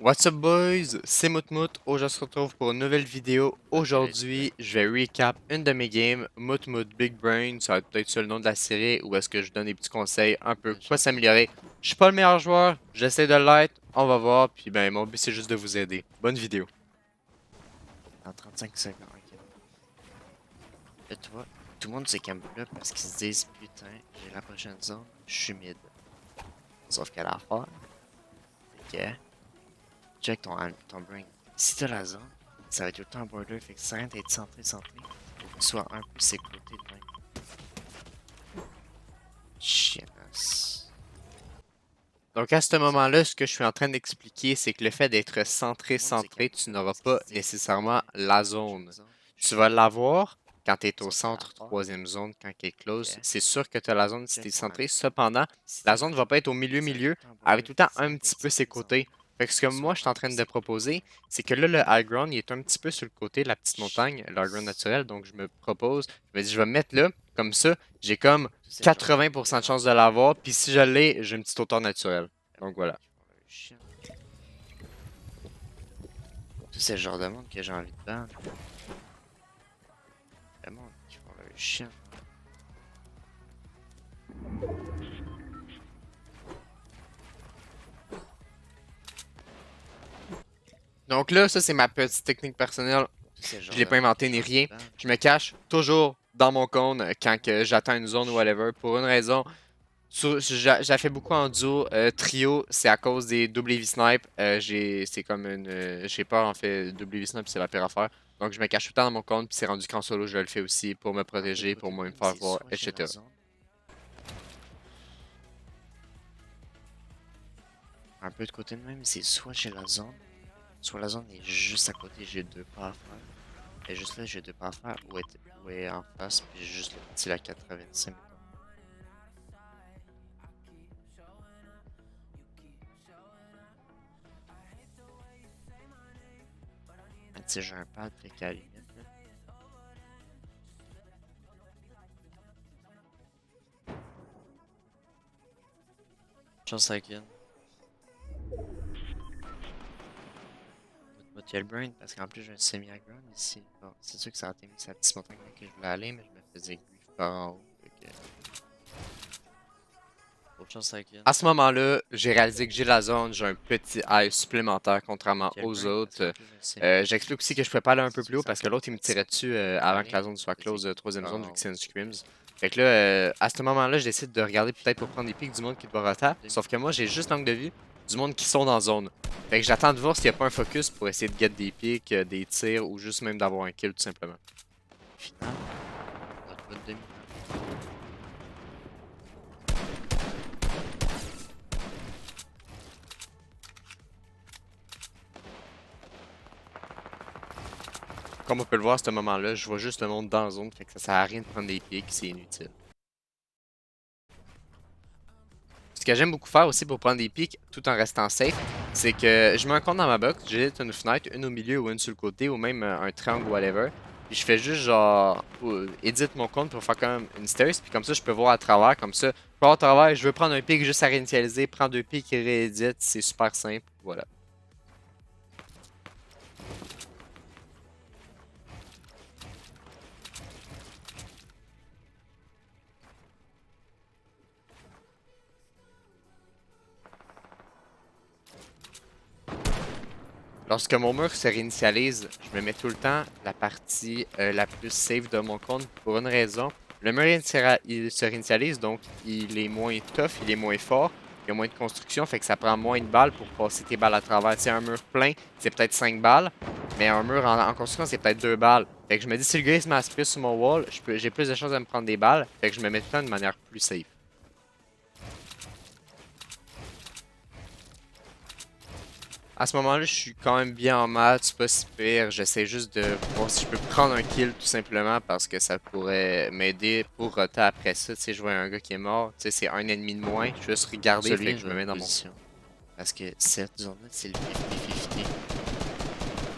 What's up boys, c'est Moutmout, aujourd'hui on se retrouve pour une nouvelle vidéo. Aujourd'hui, je vais recap une de mes games, Moutmout Big Brain, ça va être peut-être ça le nom de la série, où est-ce que je donne des petits conseils un peu quoi s'améliorer. Je suis pas le meilleur joueur, j'essaie de l'être, on va voir, puis ben mon but c'est juste de vous aider. Bonne vidéo. Dans 35 secondes, ok. Là, tu vois, tout le monde se campe là parce qu'ils se disent putain, j'ai la prochaine zone, je suis mid. Sauf qu'à la fois, c'est que check ton brain. Si t'as la zone, ça va être tout le temps un border, fait que ça sert à rien d'être centré. Faut que tu sois un peu sécurité de même. Chiennasse. Donc à ce moment-là, ce que je suis en train d'expliquer, c'est que le fait d'être centré, tu n'auras pas nécessairement la zone. Tu vas l'avoir quand tu es au centre, troisième zone, quand elle est close. C'est sûr que tu as la zone si tu es centré. Cependant, la zone ne va pas être au milieu, avec tout le temps un petit peu ses côtés. Fait que ce que moi, je suis en train de proposer, c'est que là, le high ground, il est un petit peu sur le côté de la petite montagne, le high ground naturel. Donc, je me propose, je me dis, je vais me mettre là, comme ça, j'ai comme 80% de chance de l'avoir. Puis si je l'ai, j'ai une petite hauteur naturelle. Donc voilà. C'est le genre de monde que j'ai envie de ban. Le monde qui font le chien. Donc là, ça, c'est ma petite technique personnelle. Je l'ai pas inventé ni rien. Je me cache toujours dans mon cône quand que j'atteins une zone ou whatever. Pour une raison, j'ai fait beaucoup en duo. Trio, c'est à cause des double heavy snipe. C'est comme une. J'ai peur en fait, double heavy snipe, c'est la pire affaire. Donc je me cache tout le temps dans mon cône, puis c'est rendu qu'en solo, je le fais aussi pour me protéger, pour moi me faire voir, etc. Un peu de côté de même, c'est soit j'ai la zone, soit la zone est juste à côté, j'ai deux pas à faire. Et juste là, j'ai deux pas à faire, ou est en face, puis j'ai juste le petit lac 85. Mais tu sais, j'ai un pad, fait qu'à la limite, là. Chance avec une. Moi, tu as le brain, parce qu'en plus, j'ai un semi-ground ici. Bon, c'est sûr que ça a été mis sa petite montagne que je voulais aller, mais je me faisais grief par en haut. Fait que. Autre chance avec une. À ce moment-là, j'ai réalisé que j'ai la zone, j'ai un petit eye supplémentaire contrairement Tu as le aux brain, parce qu'en autres. plus, j'ai un semi-ground. J'explique aussi que je pouvais pas aller un peu C'est sûr plus que haut ça a parce que été mis l'autre il me sa tirait petite dessus montagne que je avant que voulais la aller, zone mais soit je me faisais close, grief troisième par zone en vu que haut. c'est une scrims. Fait que là, à ce moment-là, je décide de regarder peut-être pour prendre des pics du monde qui doit rota. Sauf que moi, j'ai juste l'angle de vue du monde qui sont dans zone. Fait que j'attends de voir s'il n'y a pas un focus pour essayer de get des pics, des tirs ou juste même d'avoir un kill tout simplement. Final, notre mode demi. Comme on peut le voir à ce moment-là, je vois juste le monde dans zone, fait que ça sert à rien de prendre des pics, c'est inutile. Ce que j'aime beaucoup faire aussi pour prendre des pics tout en restant safe, c'est que je mets un compte dans ma box, j'édite une fenêtre, une au milieu ou une sur le côté, ou même un triangle ou whatever. Puis je fais juste genre, edit mon compte pour faire comme une stairs, puis comme ça je peux voir à travers, comme ça, je peux voir à travers, je veux prendre un pic juste à réinitialiser, prends deux pics et réédite, c'est super simple, voilà. Lorsque mon mur se réinitialise, je me mets tout le temps la partie la plus safe de mon compte pour une raison. Le mur il se réinitialise, donc il est moins tough, il est moins fort, il y a moins de construction, fait que ça prend moins de balles pour passer tes balles à travers. C'est un mur plein, c'est peut-être 5 balles, mais un mur en construction, c'est peut-être 2 balles. Fait que je me dis, si le gars il se m'aspire sur mon wall, j'ai plus de chances de me prendre des balles, fait que je me mets tout le temps de manière plus safe. À ce moment-là, je suis quand même bien en maths, c'est pas si pire. J'essaie juste de voir si je peux prendre un kill tout simplement parce que ça pourrait m'aider pour roter après ça. Tu sais, je vois un gars qui est mort, tu sais, c'est un ennemi de moins. Je vais juste regarder, fait que je me mets dans mon. Position. Parce que cette zone-là, c'est le 50-50.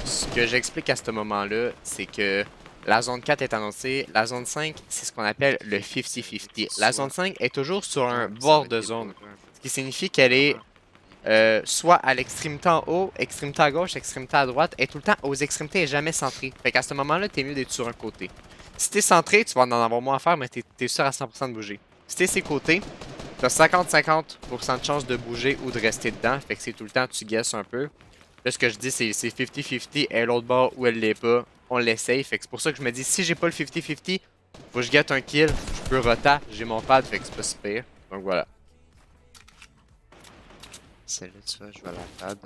Ce que j'explique à ce moment-là, c'est que la zone 4 est annoncée. La zone 5, c'est ce qu'on appelle le 50-50. La zone 5 est toujours sur un bord de zone, ce qui signifie qu'elle est soit à l'extrémité en haut, extrémité à gauche, extrémité à droite, et tout le temps aux extrémités et jamais centré. Fait qu'à ce moment-là, t'es mieux d'être sur un côté. Si t'es centré, tu vas en avoir moins à faire, mais t'es sûr à 100% de bouger. Si t'es ses côtés, t'as 50-50% de chance de bouger ou de rester dedans. Fait que c'est tout le temps, tu guesses un peu. Là, ce que je dis, c'est 50-50, et l'autre bord où elle l'est pas, on l'essaye. Fait que c'est pour ça que je me dis, si j'ai pas le 50-50, faut que je guette un kill, je peux rota, j'ai mon pad, fait que c'est pas si pire. Donc voilà. Celle-là, tu vois, je vais la pad.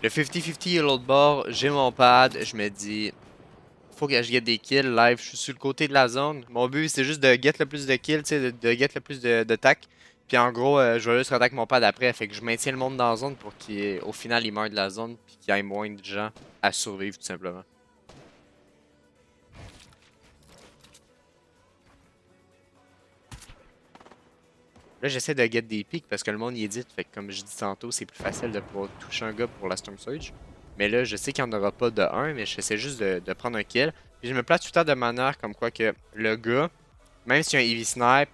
Le 50-50 et l'autre bord, j'ai mon pad, je me dis, faut que je get des kills live, je suis sur le côté de la zone. Mon but, c'est juste de get le plus de kills, tu sais, de get le plus de tac. Puis en gros, je vais juste attaquer mon pad après, fait que je maintiens le monde dans la zone pour qu'au final, il meure de la zone, puis qu'il y ait moins de gens à survivre, tout simplement. Là, j'essaie de get des pics parce que le monde y édite, fait que comme je dis tantôt, c'est plus facile de pouvoir toucher un gars pour la Storm Surge. Mais là, je sais qu'il n'y en aura pas de 1, mais j'essaie juste de prendre un kill. Puis je me place tout le temps de manière comme quoi que le gars, même s'il y a un heavy snipe,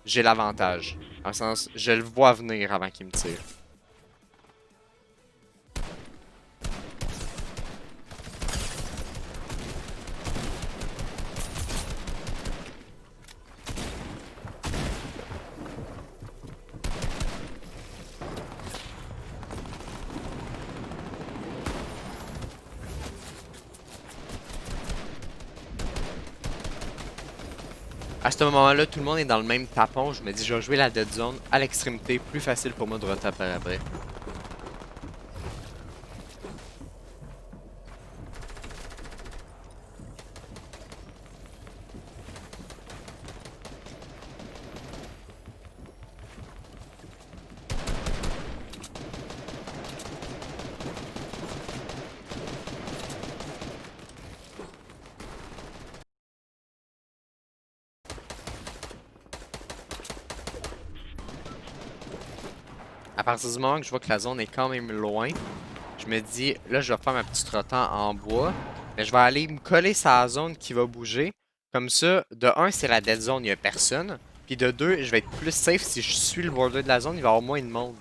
j'ai l'avantage. En le sens, je le vois venir avant qu'il me tire. À ce moment-là, tout le monde est dans le même tapon. Je me dis, je vais jouer la dead zone à l'extrémité, plus facile pour moi de retaper après. À partir du moment que je vois que la zone est quand même loin, je me dis, là, je vais faire ma petite rotan en bois. Mais je vais aller me coller sur la zone qui va bouger. Comme ça, de un, c'est la dead zone, il n'y a personne. Puis de deux, je vais être plus safe si je suis le border de la zone, il va y avoir moins de monde.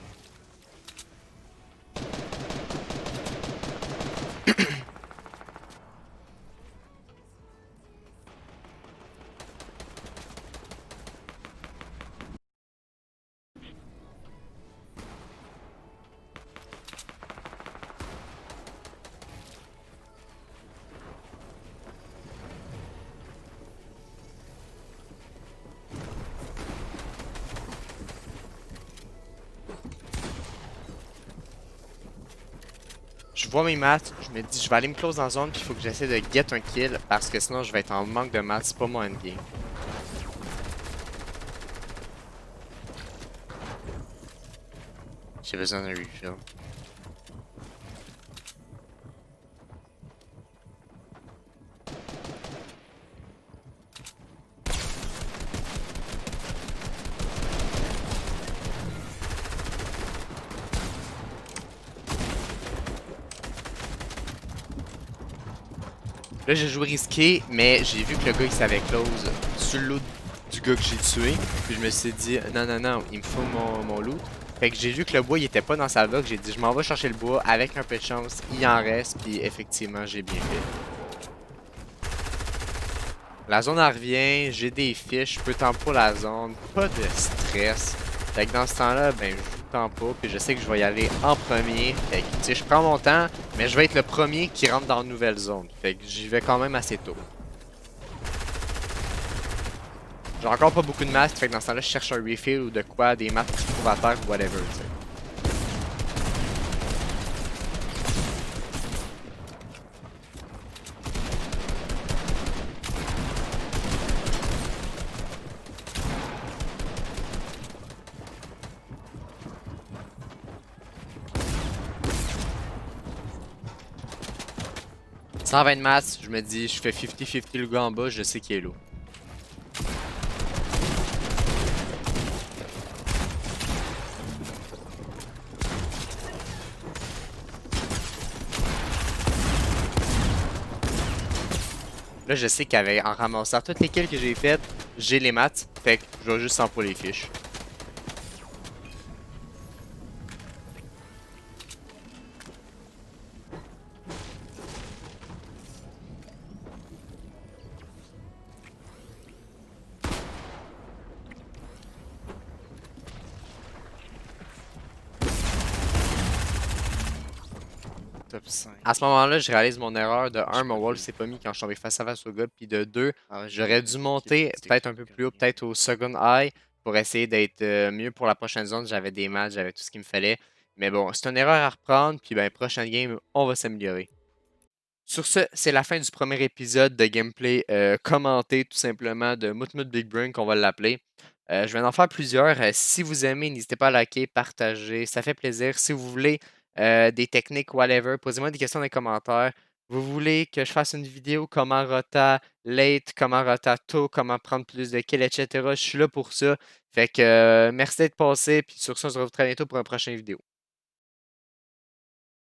Je vois mes maths, je me dis, je vais aller me close dans la zone, puis il faut que j'essaie de get un kill, parce que sinon je vais être en manque de maths, c'est pas mon endgame. J'ai besoin d'un refill. Là, j'ai joué risqué, mais j'ai vu que le gars il savait close sur le loot du gars que j'ai tué. Puis je me suis dit, non, non, non, il me faut mon loot. Fait que j'ai vu que le bois il était pas dans sa box. J'ai dit, je m'en vais chercher le bois avec un peu de chance. Il en reste, puis effectivement, j'ai bien fait. La zone en revient, j'ai des fiches, je peux tempo la zone, pas de stress. Fait que dans ce temps-là, ben je joue tempo, puis je sais que je vais y aller en premier. Fait que tu sais, je prends mon temps, mais je vais être le premier qui rentre dans une nouvelle zone. Fait que j'y vais quand même assez tôt. J'ai encore pas beaucoup de masques, fait que dans ce temps-là, je cherche un refill ou de quoi, des maps que je trouve à terre ou whatever, tu sais. « 120 de masse, je me dis, je fais 50-50 le gars en bas, je sais qu'il est low. » Là, je sais qu'en ramassant toutes les kills que j'ai faites, j'ai les maths, fait que je vais juste sans pour les fiches. top 5. À ce moment-là, je réalise mon erreur. De Je sais un, mon pas wall deux. s'est pas mis quand je suis tombé face à face au gars. Puis de deux, Ah ouais, je j'aurais dû monter peut-être un peu plus haut, peut-être au second high, pour essayer d'être mieux pour la prochaine zone. J'avais des matchs, j'avais tout ce qu'il me fallait. Mais bon, c'est une erreur à reprendre. Puis ben, prochaine game, on va s'améliorer. Sur ce, c'est la fin du premier épisode de gameplay commenté tout simplement de Moutmout Big Brain qu'on va l'appeler. Je vais en faire plusieurs. Si vous aimez, n'hésitez pas à liker, partager, ça fait plaisir. Si vous voulez des techniques, whatever, posez-moi des questions dans les commentaires. Vous voulez que je fasse une vidéo comment rota late, comment rota tôt, comment prendre plus de kills, etc. Je suis là pour ça. Fait que merci d'être passé. Puis sur ça, on se retrouve très bientôt pour une prochaine vidéo.